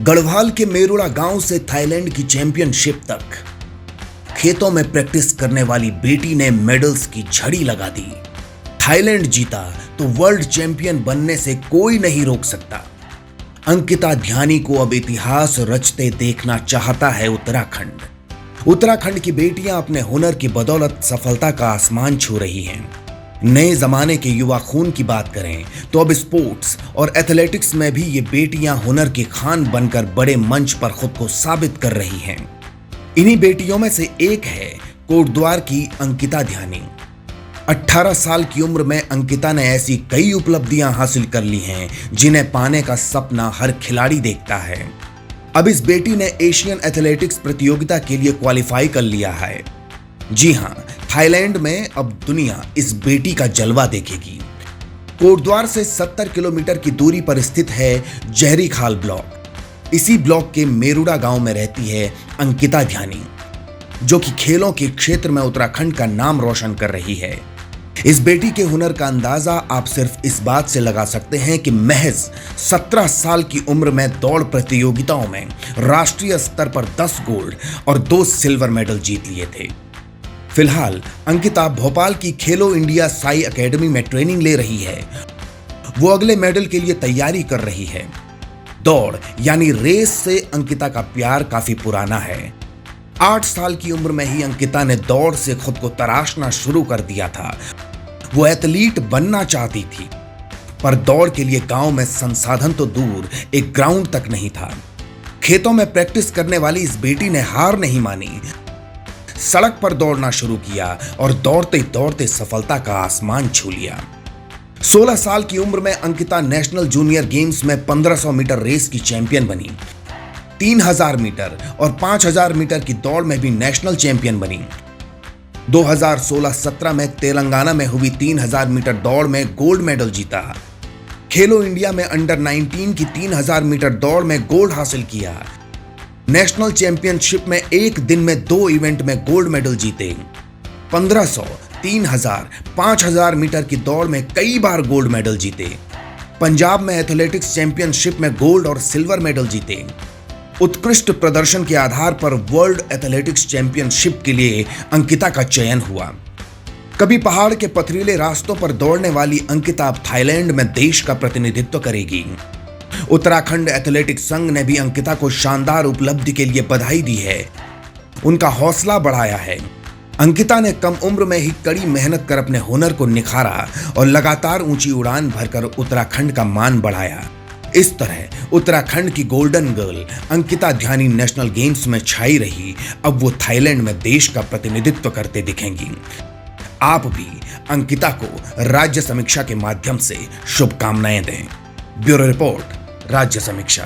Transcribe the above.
गढ़वाल के मेरुड़ा गांव से थाईलैंड की चैंपियनशिप तक खेतों में प्रैक्टिस करने वाली बेटी ने मेडल्स की झड़ी लगा दी। थाईलैंड जीता तो वर्ल्ड चैंपियन बनने से कोई नहीं रोक सकता। अंकिता ध्यानी को अब इतिहास रचते देखना चाहता है उत्तराखंड। उत्तराखंड की बेटियां अपने हुनर की बदौलत सफलता का आसमान छू रही हैं। नए जमाने के युवा खून की बात करें तो अब स्पोर्ट्स और एथलेटिक्स में भी ये बेटियां हुनर की खान बनकर बड़े मंच पर खुद को साबित कर रही हैं। इन्हीं बेटियों में से एक है कोटद्वार की अंकिता ध्यानी। 18 साल की उम्र में अंकिता ने ऐसी कई उपलब्धियां हासिल कर ली हैं जिन्हें पाने का सपना हर खिलाड़ी देखता है। अब इस बेटी ने एशियन एथलेटिक्स प्रतियोगिता के लिए क्वालिफाई कर लिया है। जी हां, थाईलैंड में अब दुनिया इस बेटी का जलवा देखेगी। कोटद्वार से 70 किलोमीटर की दूरी पर स्थित है जहरी खाल ब्लॉक। इसी ब्लॉक के मेरुड़ा गांव में रहती है अंकिता ध्यानी, जो कि खेलों के क्षेत्र में उत्तराखंड का नाम रोशन कर रही है। इस बेटी के हुनर का अंदाजा आप सिर्फ इस बात से लगा सकते हैं कि महज 17 साल की उम्र में दौड़ प्रतियोगिताओं में राष्ट्रीय स्तर पर 10 गोल्ड और 2 सिल्वर मेडल जीत लिए थे। फिलहाल अंकिता भोपाल की खेलो इंडिया साई एकेडमी में ट्रेनिंग ले रही है। वो अगले मेडल के लिए तैयारी कर रही है। दौड़ यानी रेस से अंकिता का प्यार काफी पुराना है। 8 साल की उम्र में ही अंकिता ने दौड़ से खुद को तराशना शुरू कर दिया था। वो एथलीट बनना चाहती थी, पर दौड़ के लिए गांव में संसाधन तो दूर, एक ग्राउंड तक नहीं था। खेतों में प्रैक्टिस करने वाली इस बेटी ने हार नहीं मानी। सड़क पर दौड़ना शुरू किया और दौड़ते दौड़ते सफलता का आसमान छू लिया। 16 साल की उम्र में अंकिता नेशनल जूनियर गेम्स में 1500 मीटर रेस की चैंपियन बनी। 3000 मीटर और 5000 मीटर की दौड़ में भी नेशनल चैंपियन बनी। 2016-17 में तेलंगाना में हुई 3000 मीटर दौड़ में गोल्ड मेडल जीता। खेलो इंडिया में अंडर 19 की 3000 मीटर दौड़ में गोल्ड हासिल किया। नेशनल चैंपियनशिप में एक दिन में 2 इवेंट में गोल्ड मेडल जीते। 1500, 3000, 5000 मीटर की दौड़ में कई बार गोल्ड मेडल जीते। पंजाब में एथलेटिक्स चैंपियनशिप में गोल्ड और सिल्वर मेडल जीते। उत्कृष्ट प्रदर्शन के आधार पर वर्ल्ड एथलेटिक्स चैंपियनशिप के लिए अंकिता का चयन हुआ। कभी पहाड़ के पथरीले रास्तों पर दौड़ने वाली अंकिता अब थाईलैंड में देश का प्रतिनिधित्व करेगी। उत्तराखंड एथलेटिक्स संघ ने भी अंकिता को शानदार उपलब्धि के लिए बधाई दी है, उनका हौसला बढ़ाया है। अंकिता ने कम उम्र में ही कड़ी मेहनत कर अपने हुनर को निखारा और लगातार ऊंची उड़ान भरकर उत्तराखंड का मान बढ़ाया। इस तरह उत्तराखंड की गोल्डन गर्ल अंकिता ध्यानी नेशनल गेम्स में छाई रही। अब वो थाईलैंड में देश का प्रतिनिधित्व करते दिखेंगी। आप भी अंकिता को राज्य समीक्षा के माध्यम से शुभकामनाएं दें। ब्यूरो रिपोर्ट, राज्य समीक्षा।